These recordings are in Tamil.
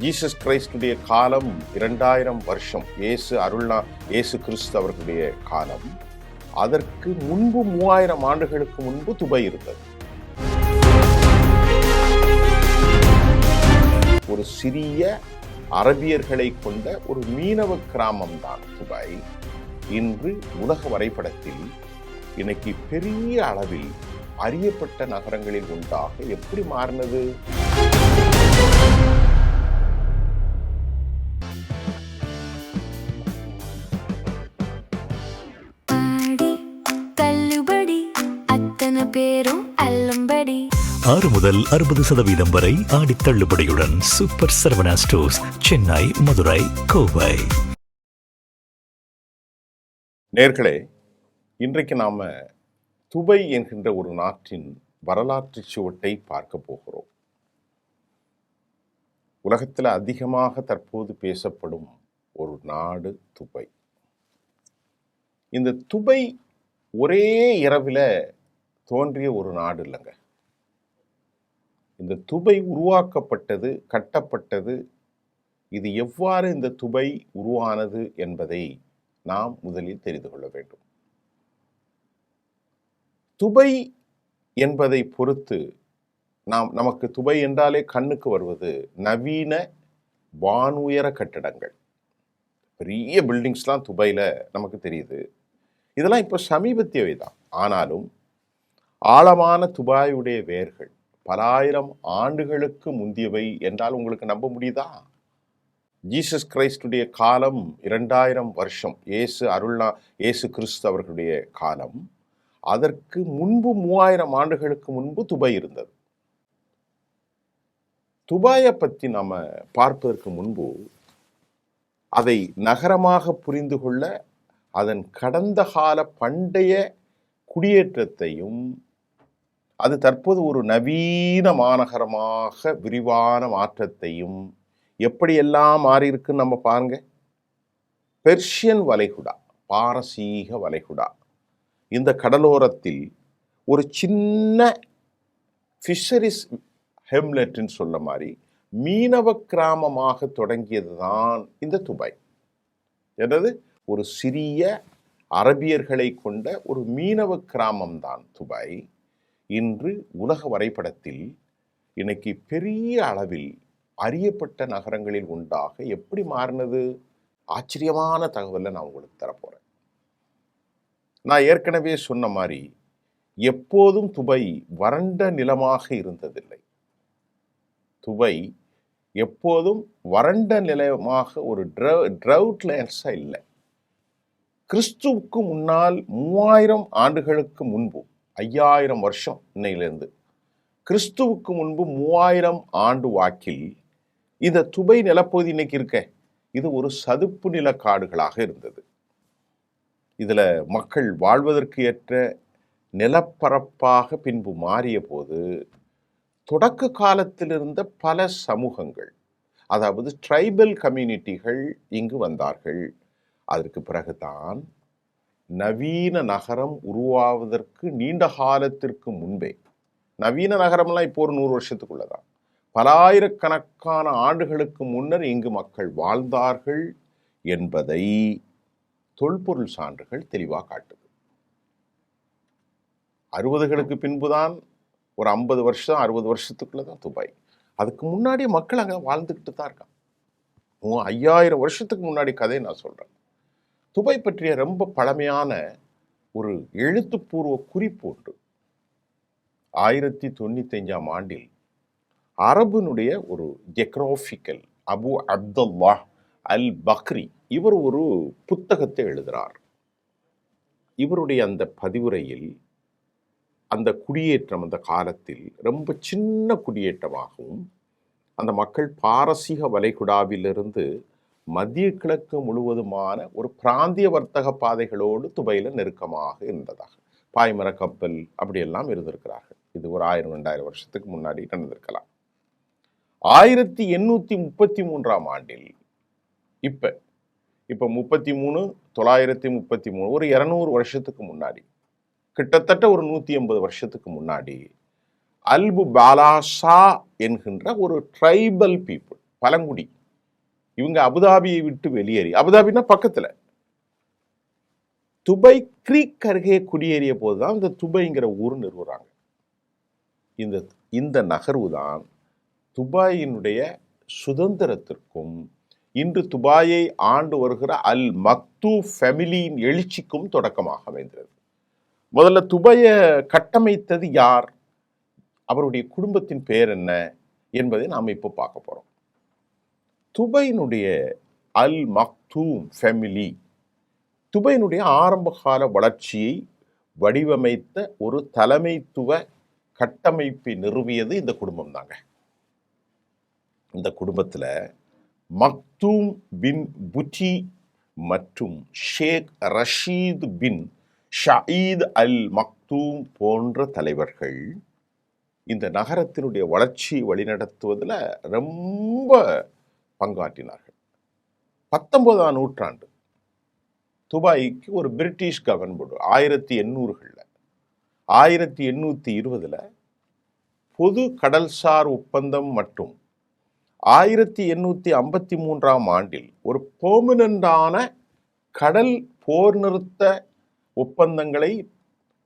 ஜீசஸ் கிரைஸ்டுடைய காலம் 2000 வருஷம். இயேசு கிறிஸ்து அவர்களுடைய காலம். அதற்கு முன்பு 3000 ஆண்டுகளுக்கு முன்பு துபை இருந்தது. ஒரு சிறிய அரபியர்களை கொண்ட ஒரு மீனவ கிராமம் தான் துபை. இன்று உலக வரைபடத்தில் இன்னைக்கு பெரிய அளவில் அறியப்பட்ட நகரங்களில் ஒன்றாக எப்படி மாறினது? பேரும் அல்லம்படி 6 முதல் 60% வரை ஆடி தள்ளுபடியுடன் சூப்பர் சரவணா ஸ்டோர்ஸ், சென்னை, மதுரை, கோவை. நேர்களே, இன்றைக்கு நாம துபை என்கின்ற ஒரு நாட்டின் வரலாற்று சுவட்டை பார்க்க போகிறோம். உலகத்தில் அதிகமாக தற்போது பேசப்படும் ஒரு நாடு துபை. இந்த துபை ஒரே இரவில் தோன்றிய ஒரு நாடு இல்லைங்க. இந்த துபை உருவாக்கப்பட்டது, கட்டப்பட்டது, இது எவ்வாறு இந்த துபை உருவானது என்பதை நாம் முதலில் தெரிந்து கொள்ள வேண்டும். துபை என்பதை பொறுத்து நமக்கு துபை என்றாலே கண்ணுக்கு வருவது நவீன வானுயர கட்டடங்கள், பெரிய பில்டிங்ஸ்லாம் துபையில் நமக்கு தெரியுது. இதெல்லாம் இப்போ சமீபத்தியவை தான். ஆனாலும் ஆழமான துபாயுடைய வேர்கள் பல ஆயிரம் ஆண்டுகளுக்கு முந்தியவை என்றால் உங்களுக்கு நம்ப முடியுதா? ஜீசஸ் கிரைஸ்டுடைய காலம் 2000 வருஷம். இயேசு கிறிஸ்து அவர்களுடைய காலம். அதற்கு முன்பு 3000 ஆண்டுகளுக்கு முன்பு துபை இருந்தது. துபாயை பற்றி நம்ம பார்ப்பதற்கு முன்பு அதை நகரமாக புரிந்து கொள்ள அதன் கடந்த கால பண்டைய குடியேற்றத்தையும், அது தற்போது ஒரு நவீன மாநகரமாக விரிவான மாற்றத்தையும் எப்படியெல்லாம் மாறி இருக்குன்னு நம்ம பாருங்க. பெர்ஷியன் வளைகுடா, பாரசீக வளைகுடா, இந்த கடலோரத்தில் ஒரு சின்ன ஃபிஷரிஸ் ஹெம்லெட்னு சொல்ல மாதிரி மீனவ கிராமமாக தொடங்கியது தான் இந்த துபை. என்னது? ஒரு சிறிய அரபியர்களை கொண்ட ஒரு மீனவ கிராமம் தான் துபை. இன்று உலக வரைபடத்தில் இன்னைக்கு பெரிய அளவில் அறியப்பட்ட நகரங்களில் ஒன்றாக எப்படி மாறினது? ஆச்சரியமான தகவலை நான் உங்களுக்கு தரப்போறேன். நான் ஏற்கனவே சொன்ன மாதிரி எப்போதும் துபை வறண்ட நிலமாக இருந்ததில்லை. துபை எப்போதும் வறண்ட நிலமாக ஒரு ட்ரவுட் லேண்ட்ஸா இல்லை. கிறிஸ்துவுக்கு முன்னால் 3000 ஆண்டுகளுக்கு முன்பு, 5000 வருஷம் இன்னையிலிருந்து, கிறிஸ்துவுக்கு முன்பு 3000 ஆண்டு வாக்கில் இந்த துபை நிலப்பகுதி இன்னைக்கு இருக்க, இது ஒரு சதுப்பு நில காடுகளாக இருந்தது. இதுல மக்கள் வாழ்வதற்கு ஏற்ற நிலப்பரப்பாக பின்பு மாறிய போது தொடக்க காலத்தில் இருந்த பல சமூகங்கள், அதாவது ட்ரைபல் கம்யூனிட்டிகள் இங்கு வந்தார்கள். அதற்கு பிறகுதான் நவீன நகரம் உருவாவதற்கு நீண்ட காலத்திற்கு முன்பே, நவீன நகரம்லாம் இப்போ ஒரு 100 வருஷத்துக்குள்ளதான், பல ஆயிரக்கணக்கான ஆண்டுகளுக்கு முன்னர் இங்கு மக்கள் வாழ்ந்தார்கள் என்பதை தொல்பொருள் சான்றுகள் தெளிவாக காட்டுது. 60களுக்கு பின்புதான், ஒரு 50 வருஷம் 60 வருஷத்துக்குள்ளதான் துபாய். அதுக்கு முன்னாடி மக்கள் அங்கே வாழ்ந்துக்கிட்டு தான் இருக்காங்க. 5000 வருஷத்துக்கு முன்னாடி கதையை நான் சொல்றேன். துபை பற்றிய ரொம்ப பழமையான ஒரு எழுத்துப்பூர்வ குறிப்பு ஒன்று 1095ஆம் ஆண்டில் அரபுனுடைய ஒரு ஜெக்ராஃபிக்கல் அபு அப்துல்லாஹ் அல் பக்ரி, இவர் ஒரு புத்தகத்தை எழுதுகிறார். இவருடைய அந்த பதிவுரையில் அந்த குடியேற்றம் அந்த காலத்தில் ரொம்ப சின்ன குடியேற்றமாகவும், அந்த மக்கள் பாரசீக வளைகுடாவிலிருந்து மத்திய கிழக்கு முழுவதுமான ஒரு பிராந்திய வர்த்தக பாதைகளோடு துபையில நெருக்கமாக இருந்ததாக, பாய்மர கப்பல் அப்படியெல்லாம் இருந்திருக்கிறார்கள். இது ஒரு 1000-2000 வருஷத்துக்கு முன்னாடி நடந்திருக்கலாம். 1833ஆம் ஆண்டில் இப்ப 33 933, ஒரு 200 வருஷத்துக்கு முன்னாடி, கிட்டத்தட்ட ஒரு 180 வருஷத்துக்கு முன்னாடி அல்பு பாலாஷா என்கின்ற ஒரு ட்ரைபல் பீப்புள், பழங்குடி இவங்க அபுதாபியை விட்டு வெளியேறி, அபுதாபின்னா பக்கத்துல, துபை கிரீக் அருகே குடியேறிய போதுதான் இந்த துபைங்கிற ஊர் நிறுவுறாங்க. இந்த இந்த நகர்வு தான் துபாயினுடைய சுதந்திரத்திற்கும் இன்று துபாயை ஆண்டு வருகிற அல் மக்தூம் ஃபேமிலியின் எழுச்சிக்கும் தொடக்கமாக அமைந்தது. முதல்ல துபாயை கட்டமைத்தது யார், அவருடைய குடும்பத்தின் பெயர் என்ன என்பதை நாம் இப்போ பார்க்க போறோம். துபையினுடைய அல் மக்தூம் ஃபேமிலி துபையினுடைய ஆரம்பகால வளர்ச்சியை வடிவமைத்த ஒரு தலைமைத்துவ கட்டமைப்பை நிறுவியது இந்த குடும்பம் தாங்க. இந்த குடும்பத்தில் மக்தூம் பின் புட்டி மற்றும் ஷேக் ரஷீத் பின் ஷயீத் அல் மக்தூம் போன்ற தலைவர்கள் இந்த நகரத்தினுடைய வளர்ச்சியை வழிநடத்துவதில் ரொம்ப பங்காற்றினார்கள். 19ஆம் நூற்றாண்டு துபாய்க்கு ஒரு பிரிட்டிஷ் கவர்மெண்ட் 1800களில் 1820 பொது கடல்சார் ஒப்பந்தம் மற்றும் 1853ஆம் ஆண்டில் ஒரு பெர்மனண்டான கடல் போர் நிறுத்த ஒப்பந்தங்களை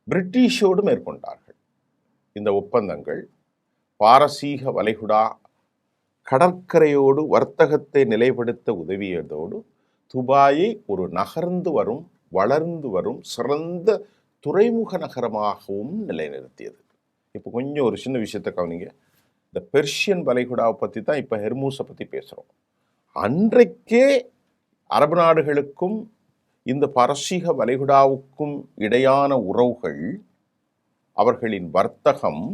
பிரிட்டிஷோடு மேற்கொண்டார்கள். இந்த ஒப்பந்தங்கள் பாரசீக வளைகுடா கடற்கரையோடு வர்த்தகத்தை நிலைப்படுத்த உதவியதோடு துபாயை ஒரு நகர்ந்து வரும் வளர்ந்து வரும் சிறந்த துறைமுக நகரமாகவும் நிலைநிறுத்தியது. இப்போ கொஞ்சம் ஒரு சின்ன விஷயத்தை கவனிங்க. இந்த பெர்ஷியன் வளைகுடாவை பற்றி தான் இப்போ ஹெர்மூஸை பற்றி பேசுகிறோம். அன்றைக்கே அரபு நாடுகளுக்கும் இந்த பாரசீக வளைகுடாவுக்கும் இடையான உறவுகள், அவர்களின் வர்த்தகம்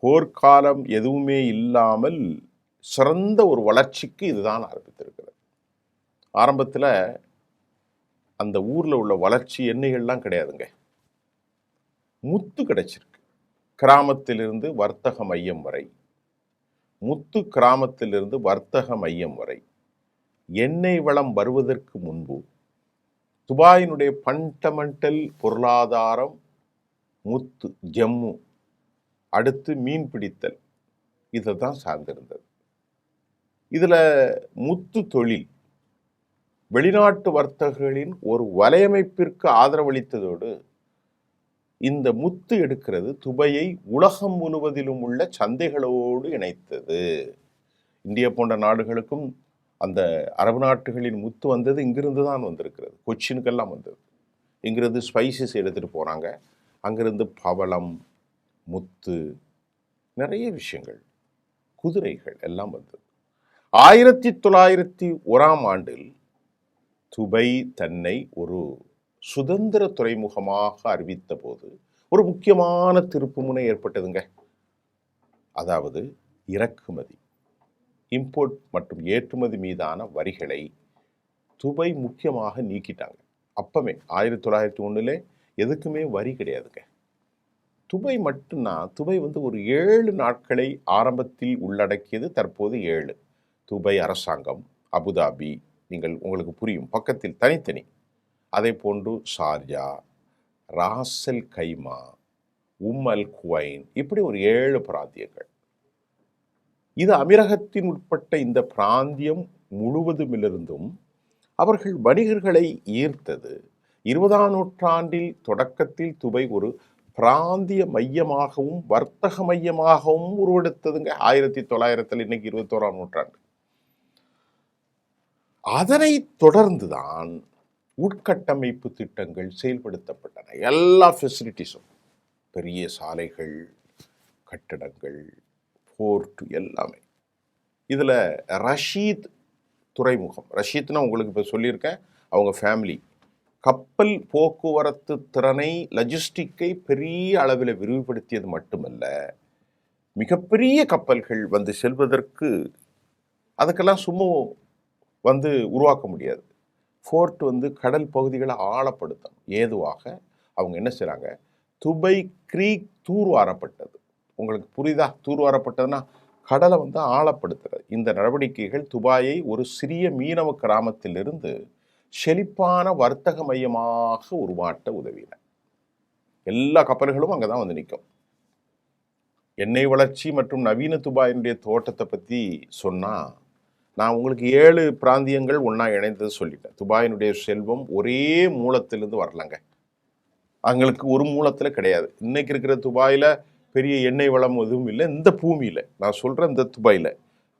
போர்க்காலம் எதுவுமே இல்லாமல் சிறந்த ஒரு வளர்ச்சிக்கு இதுதான் ஆரம்பித்திருக்கிறது. ஆரம்பத்தில் அந்த ஊரில் உள்ள வளர்ச்சி எண்ணெய்கள்லாம் கிடையாதுங்க. முத்து கிடைச்சிருக்கு. கிராமத்திலிருந்து வர்த்தக மையம் வரை, முத்து கிராமத்திலிருந்து வர்த்தக மையம் வரை எண்ணெய் வளம் வருவதற்கு முன்பு துபாயினுடைய ஃபண்டமெண்டல் பொருளாதாரம் முத்து, ஜம்மு, அடுத்து மீன் பிடித்தல், இதை தான் சார்ந்திருந்தது. இதில் முத்து தொழில் வெளிநாட்டு வர்த்தகர்களின் ஒரு வலையமைப்பிற்கு ஆதரவளித்ததோடு இந்த முத்து எடுக்கிறது துபையை உலகம் முழுவதிலும் உள்ள சந்தைகளோடு இணைத்தது. இந்தியா போன்ற நாடுகளுக்கும் அந்த அரபு நாட்டுகளின் முத்து வந்தது இங்கிருந்து தான் வந்திருக்கிறது. கொச்சினுக்கெல்லாம் வந்தது. இங்கிருந்து ஸ்பைசஸ் எடுத்துகிட்டு போகிறாங்க. அங்கிருந்து பவளம், முத்து, நிறைய விஷயங்கள், குதிரைகள் எல்லாம் வந்தது. 1901ஆம் ஆண்டில் துபை தன்னை ஒரு சுதந்திர துறைமுகமாக அறிவித்த போது ஒரு முக்கியமான திருப்புமுனை ஏற்பட்டதுங்க. அதாவது இறக்குமதி, இம்போர்ட் மற்றும் ஏற்றுமதி மீதான வரிகளை துபை முக்கியமாக நீக்கிட்டாங்க. அப்பவே 1901 எதுக்குமே வரி கிடையாதுங்க. துபை மட்டும்தான். துபை ஒரு 7 நாட்களை ஆரம்பத்தில் உள்ளடக்கியது, தற்போது 7. துபை அரசாங்கம், அபுதாபி, உங்களுக்கு புரியும், பக்கத்தில் தனித்தனி. அதே போன்று ஷார்ஜா, ராசல் கைமா, அல் குவைன், இப்படி ஒரு 7 பிராந்தியங்கள். இது அமீரகத்தின் உட்பட்ட இந்த பிராந்தியம் முழுவதுமிலிருந்தும் அவர்கள் வணிகர்களை ஈர்த்தது. 20ஆம் நூற்றாண்டில் தொடக்கத்தில் துபை ஒரு பிராந்திய மையமாகவும் வர்த்தக மையமாகவும் உருவெடுத்ததுங்க. 1900, இன்னைக்கு 21ஆம் நூற்றாண்டு. அதனை தொடர்ந்துதான் உட்கட்டமைப்பு திட்டங்கள் செயல்படுத்தப்பட்டன. எல்லா ஃபெசிலிட்டிஸும், பெரிய சாலைகள், கட்டடங்கள், போர்ட், எல்லாமே. இதில் ரஷீத் துறைமுகம், ரஷீத்னா உங்களுக்கு இப்போ சொல்லியிருக்கேன், அவங்க ஃபேமிலி கப்பல் போக்குவரத்து திறனை, லஜிஸ்டிக்கை பெரிய அளவில் விரிவுபடுத்தியது மட்டுமல்ல, மிகப்பெரிய கப்பல்கள் செல்வதற்கு அதுக்கெல்லாம் சும்மா உருவாக்க முடியாது. ஃபோர்ட் கடல் பகுதிகளை ஆழப்படுத்தும் ஏதுவாக அவங்க என்ன செய்கிறாங்க, துபை கிரீக் தூர்வாரப்பட்டது. உங்களுக்கு புரியுதா? தூர்வாரப்பட்டதுன்னா கடலை ஆழப்படுத்துறது. இந்த நடவடிக்கைகள் துபாயை ஒரு சிறிய மீனவ கிராமத்திலிருந்து செழிப்பான வர்த்தக மையமாக உருவாட்ட உதவின. எல்லா கப்பல்களும் அங்கே தான் நிற்கும். எண்ணெய் வளர்ச்சி மற்றும் நவீன துபாயினுடைய தோட்டத்தை பற்றி சொன்னால் நான் உங்களுக்கு 7 பிராந்தியங்கள் ஒன்றா இணைந்தது சொல்லிட்டேன். துபாயினுடைய செல்வம் ஒரே மூலத்திலிருந்து வரலங்க. அவங்களுக்கு ஒரு மூலத்தில் கிடையாது. இன்னைக்கு இருக்கிற துபாயில் பெரிய எண்ணெய் வளம் எதுவும் இல்லை. இந்த பூமியில் நான் சொல்கிறேன், இந்த துபாயில்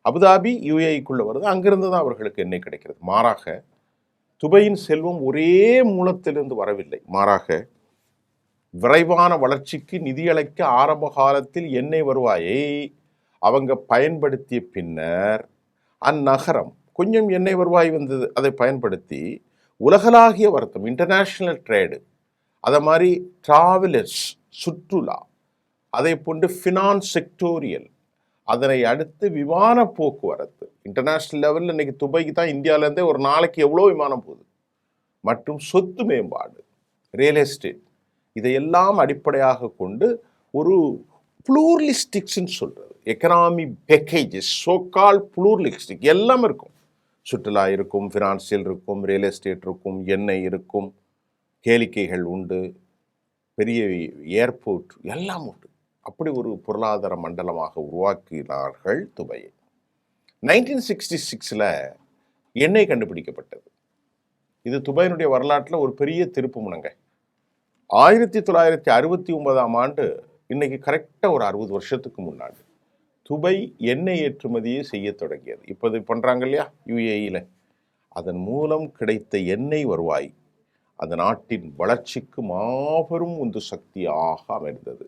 அபுதாபி யுஏஇக்குள்ளே வருது, அங்கிருந்து தான் அவர்களுக்கு எண்ணெய் கிடைக்கிறது. மாறாக துபாயின் செல்வம் ஒரே மூலத்திலிருந்து வரவில்லை. மாறாக விரைவான வளர்ச்சிக்கு நிதியளிக்க ஆரம்ப காலத்தில் எண்ணெய் வருவாயை அவங்க பயன்படுத்திய பின்னர் அந்நகரம் கொஞ்சம் எண்ணெய் வருவாய் வந்தது, அதை பயன்படுத்தி உலகளாகிய வர்த்தம், இன்டர்நேஷ்னல் ட்ரேடு, அதை மாதிரி டிராவலர்ஸ், சுற்றுலா, அதை போன்று ஃபினான்ஸ் செக்டோரியல், அதனை அடுத்து விமான போக்குவரத்து, இன்டர்நேஷ்னல் லெவலில் இன்னைக்கு துபாய்க்கு தான் இந்தியாவிலேருந்தே ஒரு நாளைக்கு எவ்வளோ விமானம் போகுது, மற்றும் சொத்து மேம்பாடு, ரியல் எஸ்டேட், இதையெல்லாம் அடிப்படையாக கொண்டு ஒரு ப்ளூரலிஸ்டிக்ஸ்ன்னு சொல்கிறது எக்கனாமி பேக்கேஜஸ், சோகால் ப்ளூரலிஸ்டிக் எல்லாம் இருக்கும். சுற்றுலா இருக்கும், ஃபினான்சியல் இருக்கும், ரியல் எஸ்டேட் இருக்கும், எண்ணெய் இருக்கும், கேளிக்கைகள் உண்டு, பெரிய ஏர்போர்ட் எல்லாம் உண்டு. அப்படி ஒரு பொருளாதார மண்டலமாக உருவாக்கினார்கள் துபாயை. 1966 எண்ணெய் கண்டுபிடிக்கப்பட்டது. இது துபாயினுடைய வரலாற்றில் ஒரு பெரிய திருப்பு முனைங்க. 1969 இன்னைக்கு கரெக்டாக ஒரு 60 வருஷத்துக்கு முன்னாடி துபாய் எண்ணெய் ஏற்றுமதியை செய்ய தொடங்கியது. இப்போ இது பண்ணுறாங்க இல்லையா யுஏஇயில், அதன் மூலம் கிடைத்த எண்ணெய் வருவாய் அந்த நாட்டின் வளர்ச்சிக்கு மாபெரும் உந்து சக்தியாக அமைந்தது.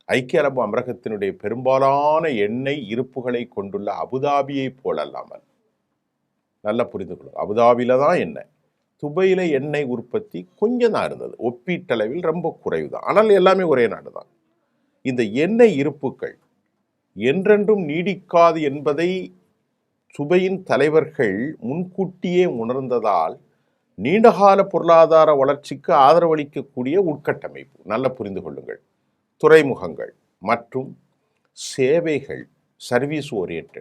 ஐக்கிய அரபு அமீரகத்தினுடைய பெரும்பாலான எண்ணெய் இருப்புகளை கொண்டுள்ள அபுதாபியை போல அல்லாமல், நல்லா புரிந்து கொள்ளுங்க, அபுதாபியில தான் எண்ணெய், துபாயில எண்ணெய் உற்பத்தி கொஞ்சம் தான் இருந்தது, ஒப்பீட்டளவில் ரொம்ப குறைவு தான். ஆனால் எல்லாமே ஒரே நாடு தான். இந்த எண்ணெய் இருப்புகள் என்றென்றும் நீடிக்காது என்பதை துபாயின் தலைவர்கள் முன்கூட்டியே உணர்ந்ததால் நீண்டகால பொருளாதார வளர்ச்சிக்கு ஆதரவளிக்கக்கூடிய உட்கட்டமைப்பு, நல்லா புரிந்து கொள்ளுங்கள், துறைமுகங்கள் மற்றும் சேவைகள், சர்வீஸ் ஓரியன்ட்,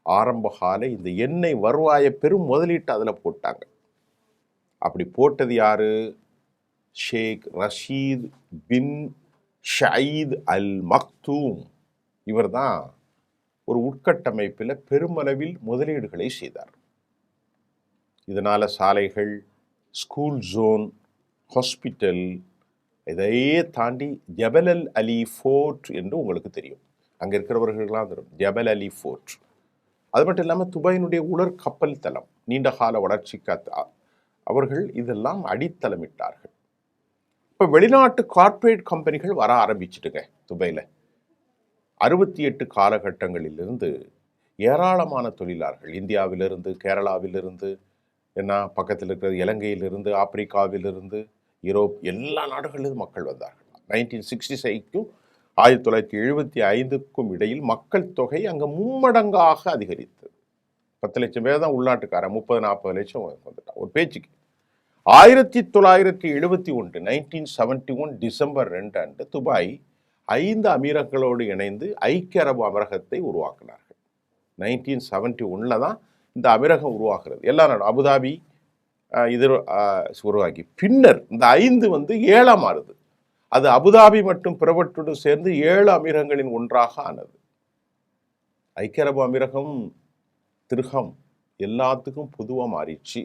ஆரம்பகால இந்த எண்ணெய் வருவாயை பெரும் முதலீட்டு அதில் போட்டாங்க. அப்படி போட்டது யாரு? ஷேக் ரஷீத் பின் ஷயீத் அல் மக்தூம். இவர் தான் ஒரு உட்கட்டமைப்பில் பெருமளவில் முதலீடுகளை செய்தார். இதனால் சாலைகள், ஸ்கூல் ஜோன், ஹாஸ்பிட்டல், இதையே தாண்டி ஜபல் அல் அலி ஃபோர்ட் என்று உங்களுக்கு தெரியும், அங்கே இருக்கிறவர்கள்லாம் தெரியும் ஜபல் அலி ஃபோர்ட். அது மட்டும் இல்லாமல் துபாயினுடைய உலர் கப்பல் தளம், நீண்டகால வளர்ச்சிக்கு அவர்கள் இதெல்லாம் அடித்தளமிட்டார்கள். இப்போ வெளிநாட்டு கார்ப்பரேட் கம்பெனிகள் வர ஆரம்பிச்சுட்டுங்க துபாயில். 68 காலகட்டங்களிலிருந்து ஏராளமான தொழிலாளர்கள் இந்தியாவிலிருந்து, கேரளாவிலிருந்து, என்ன பக்கத்தில் இருக்கிற இலங்கையிலிருந்து, ஆப்பிரிக்காவிலிருந்து, யூரோப், எல்லா நாடுகளிலும் மக்கள் வந்தார்கள். 1965க்கும் 1975க்கும் இடையில் மக்கள் தொகை அங்கே மும்மடங்காக அதிகரித்தது. 10 லட்சம் பேர் தான் உள்நாட்டுக்காரன், 30-40 லட்சம் வந்துட்டான் ஒரு பேச்சுக்கு. 1971 1971 டிசம்பர் 2 அன்று துபாய் 5 அமீரங்களோடு இணைந்து ஐக்கிய அரபு அமீரகத்தை உருவாக்கினார்கள். 1971 தான் இந்த அமீரகம் உருவாகிறது. எல்லா நாடும் அபுதாபி இது உருவாக்கி பின்னர் இந்த 5 7 மாறுது. அது அபுதாபி மற்றும் பிறவற்றுடன் சேர்ந்து 7 அமீரகங்களின் ஒன்றாக ஆனது. ஐக்கிய அரபு அமீரகம், திர்ஹம் எல்லாத்துக்கும் பொதுவாக மாறிச்சு.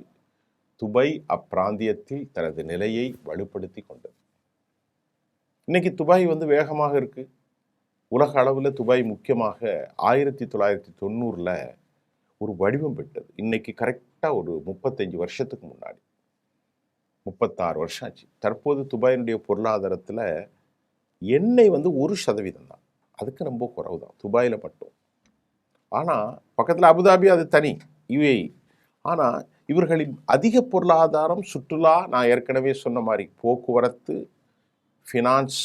துபாய் அப்பிராந்தியத்தில் தனது நிலையை வலுப்படுத்தி கொண்டது. இன்னைக்கு துபாய் வேகமாக இருக்கு. உலக அளவில் துபாய் முக்கியமாக 1990 ஒரு வடிவம் பெற்றது. இன்னைக்கு கரெக்டாக ஒரு 35 வருஷத்துக்கு முன்னாடி, 36 வருஷம் ஆச்சு. தற்போது துபாயினுடைய பொருளாதாரத்தில் எண்ணெய் 1% தான், அதுக்கு ரொம்ப குறைவு தான் துபாயில் மட்டும். ஆனால் பக்கத்தில் அபுதாபி, அது தனி யுஏஇ. ஆனால் இவர்களின் அதிக பொருளாதாரம் சுற்றுலா, நான் ஏற்கனவே சொன்ன மாதிரி போக்குவரத்து, ஃபினான்ஸ்,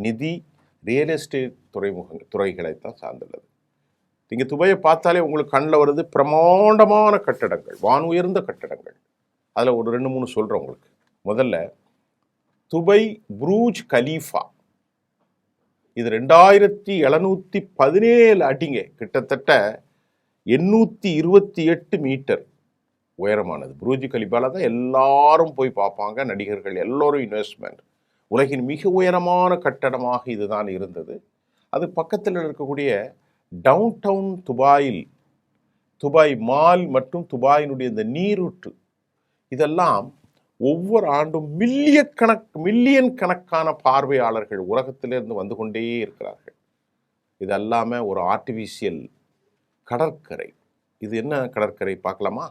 நிதி, ரியல் எஸ்டேட் துறைகளைத்தான் சார்ந்துள்ளது. நீங்கள் துபாயை பார்த்தாலே உங்களுக்கு கண்ணில் வருது பிரமாண்டமான கட்டடங்கள், வான் உயர்ந்த கட்டடங்கள். அதில் ஒரு 2-3 சொல்கிறேன் உங்களுக்கு. முதல்ல துபாய் புரூஜ் கலீஃபா, இது 2717 அடிங்க, கிட்டத்தட்ட 828 மீட்டர் உயரமானது. புரூஜ் கலீஃபால தான் எல்லாரும் போய் பார்ப்பாங்க, நடிகர்கள் எல்லோரும் இன்வெஸ்ட்மெண்ட். உலகின் மிக உயரமான கட்டடமாக இதுதான் இருந்தது. அது பக்கத்தில் இருக்கக்கூடிய டவுன் டவுன் துபாயில் துபாய் மால் மற்றும் துபாயினுடைய இந்த நீரூற்று இதெல்லாம் ஒவ்வொரு ஆண்டும் மில்லியன் கணக்கான பார்வையாளர்கள் உலகத்திலிருந்து வந்து கொண்டே இருக்கிறார்கள். இது அல்லாமல் ஒரு ஆர்டிஃபிஷியல் கடற்கரை. இது என்ன கடற்கரை பார்க்கலாமா?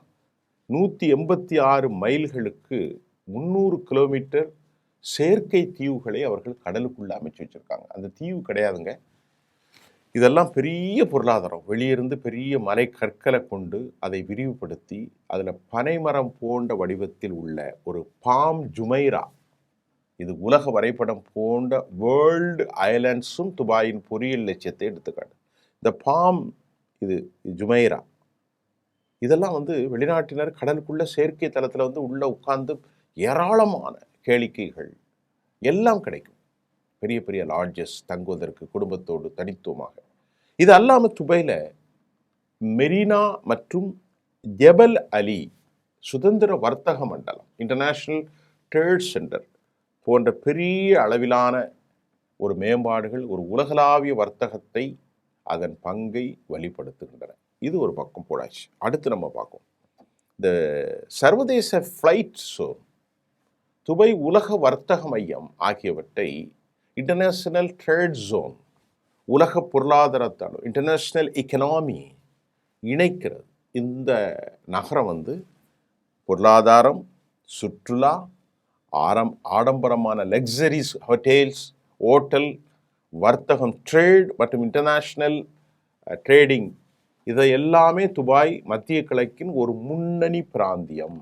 186 மைல்களுக்கு 300 கிலோமீட்டர் செயற்கை தீவுகளை அவர்கள் கடலுக்குள்ள அமைச்சு வச்சிருக்காங்க. அந்த தீவு கிடையாதுங்க. இதெல்லாம் பெரிய பொருளாதாரம். வெளியிருந்து பெரிய மலை கற்களை கொண்டு அதை விரிவுபடுத்தி அதில் பனைமரம் போன்ற வடிவத்தில் உள்ள ஒரு பாம் ஜுமைரா, இது உலக வரைபடம் போன்ற வேர்ல்டு ஐலாண்ட்ஸும் துபாயின் பொறியியல் லட்சியத்தை எடுத்துக்காட்டு. இந்த பாம் இது ஜுமைரா இதெல்லாம் வெளிநாட்டினர் கடலுக்குள்ள செயற்கை தளத்தில் உள்ள உட்கார்ந்து ஏராளமான கேளிக்கைகள் எல்லாம் கிடைக்கும். பெரிய பெரிய லாட்ஜஸ் தங்குவதற்கு குடும்பத்தோடு தனித்துவமாக. இது அல்லாமல் துபாயில் மெரினா மற்றும் ஜெபல் அலி சுதந்திர வர்த்தக மண்டலம், இன்டர்நேஷ்னல் ட்ரேட் சென்டர் போன்ற பெரிய அளவிலான ஒரு மேம்பாடுகள் ஒரு உலகளாவிய வர்த்தகத்தை அதன் பங்கை வழிபடுத்துகின்றன. இது ஒரு பக்கம் போடாச்சு. அடுத்து நம்ம பார்ப்போம் இந்த சர்வதேச ஃப்ளைட் ஜோன், துபாய் உலக வர்த்தக மையம் ஆகியவற்றை இன்டர்நேஷனல் ட்ரேட் ஜோன், உலக பொருளாதாரத்தால் இன்டர்நேஷ்னல் எக்கனாமி இணைக்கிறது. இந்த நகரம் பொருளாதாரம், சுற்றுலா, ஆடம்பரமான லக்ஸரிஸ் ஹோட்டல்ஸ், ஓட்டல், வர்த்தகம், ட்ரேட் மற்றும் இன்டர்நேஷ்னல் ட்ரேடிங், இதை எல்லாமே துபாய் மத்திய கிழக்கின் ஒரு முன்னணி பிராந்தியம்.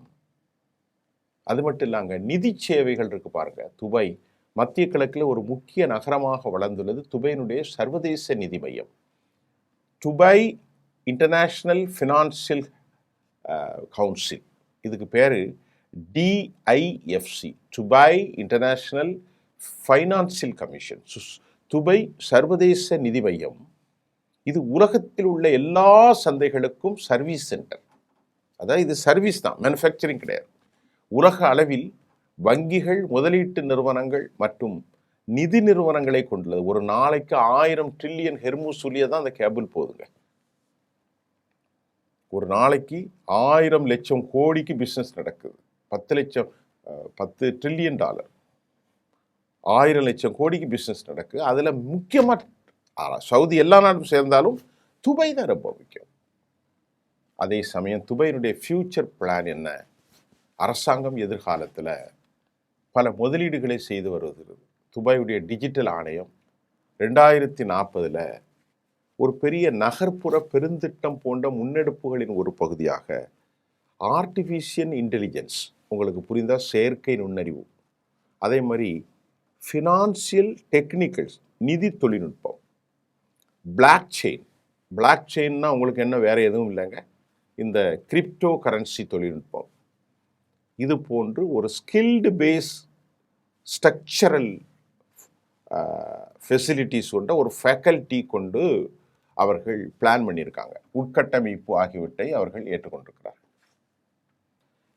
அது மட்டும் இல்லைங்க, நிதி சேவைகள் இருக்கு பாருங்க. துபாய் மத்திய கிழக்கில் ஒரு முக்கிய நகரமாக வளர்ந்துள்ளது. துபாயினுடைய சர்வதேச நிதி மையம் துபாய் இன்டர்நேஷ்னல் ஃபினான்சியல் கவுன்சில், இதுக்கு பேர் DIFC, Dubai international financial commission. Dubai சர்வதேச நிதி மையம் இது உலகத்தில் உள்ள எல்லா சந்தைகளுக்கும் சர்வீஸ் சென்டர். அதாவது இது சர்வீஸ் தான், மேனுஃபேக்சரிங் கிடையாது. உலக அளவில் வங்கிகள், முதலீட்டு நிறுவனங்கள் மற்றும் நிதி நிறுவனங்களை கொண்டுள்ளது. ஒரு நாளைக்கு 1000 ட்ரில்லியன் ஹெர்மூஸ் சொல்லியே தான் அந்த கேபிள் போகுதுங்க. ஒரு நாளைக்கு 1000 லட்சம் கோடிக்கு பிஸ்னஸ் நடக்குது. 10 ட்ரில்லியன் டாலர், 1000 லட்சம் கோடிக்கு பிஸ்னஸ் நடக்குது. அதில் முக்கியமாக சவுதி எல்லா நாடும் சேர்ந்தாலும் துபாய் தான் ரொம்ப முக்கியம். அதே சமயம் துபாயினுடைய ஃபியூச்சர் பிளான் என்ன? அரசாங்கம் எதிர்காலத்தில் பல முதலீடுகளை செய்து வருகிறது. துபாயுடைய டிஜிட்டல் ஆணையம் 2040 ஒரு பெரிய நகர்ப்புற பெருந்திட்டம் போன்ற முன்னெடுப்புகளின் ஒரு பகுதியாக ஆர்டிஃபிஷியல் இன்டெலிஜென்ஸ், உங்களுக்கு புரிந்தால் செயற்கை நுண்ணறிவு, அதே மாதிரி ஃபினான்சியல் டெக்னிக்கல்ஸ், நிதி தொழில்நுட்பம், பிளாக் செயின்னா உங்களுக்கு என்ன வேறு எதுவும் இல்லைங்க, இந்த கிரிப்டோ கரன்சி தொழில்நுட்பம், இது போன்று ஒரு ஸ்கில்டு பேஸ் ஸ்ட்ரக்சரல் ஃபெசிலிட்டிஸ் கொண்ட ஒரு ஃபேக்கல்ட்டி கொண்டு அவர்கள் பிளான் பண்ணியிருக்காங்க. உட்கட்டமைப்பு ஆகியவற்றை அவர்கள் ஏற்றுக்கொண்டிருக்கிறார்கள்.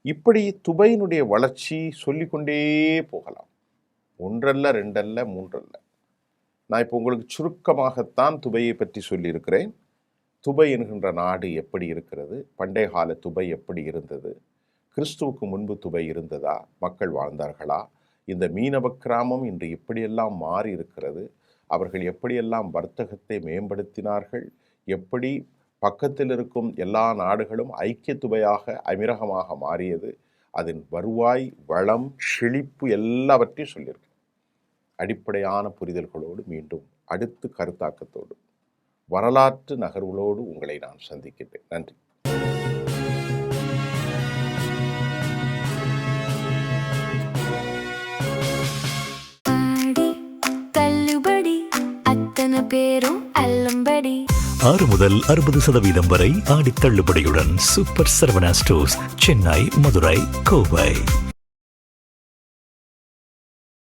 இப்படி துபாயினுடைய வளர்ச்சி சொல்லிக்கொண்டே போகலாம். 1 அல்ல 2 அல்ல 3 அல்ல. நான் இப்போ உங்களுக்கு சுருக்கமாகத்தான் துபாயை பற்றி சொல்லியிருக்கிறேன். துபாய் என்கின்ற நாடு எப்படி இருக்கிறது, பண்டைய கால துபாய் எப்படி இருந்தது, கிறிஸ்துவுக்கு முன்பு துபாய் இருந்ததா, மக்கள் வாழ்ந்தார்களா, இந்த மீனவ கிராமம் இன்று எப்படியெல்லாம் மாறி இருக்கிறது, அவர்கள் எப்படியெல்லாம் வர்த்தகத்தை மேம்படுத்தினார்கள், எப்படி பக்கத்தில் இருக்கும் எல்லா நாடுகளும் ஐக்கிய துபாயாக அமீரகமாக மாறியது, அதன் வருவாய், வளம், செழிப்பு எல்லாவற்றையும் சொல்லியிருக்கேன். அடிப்படையான புரிதல்களோடு மீண்டும் அடுத்த கருத்தாக்கத்தோடு வரலாற்று நகர்வுகளோடு உங்களை நான் சந்திக்கின்றேன். நன்றி. பேரும் அல்லம்படி 6 முதல் 60% வரை ஆடி தள்ளுபடியுடன் சூப்பர் சரவணா ஸ்டோர்ஸ், சென்னை, மதுரை, கோவை.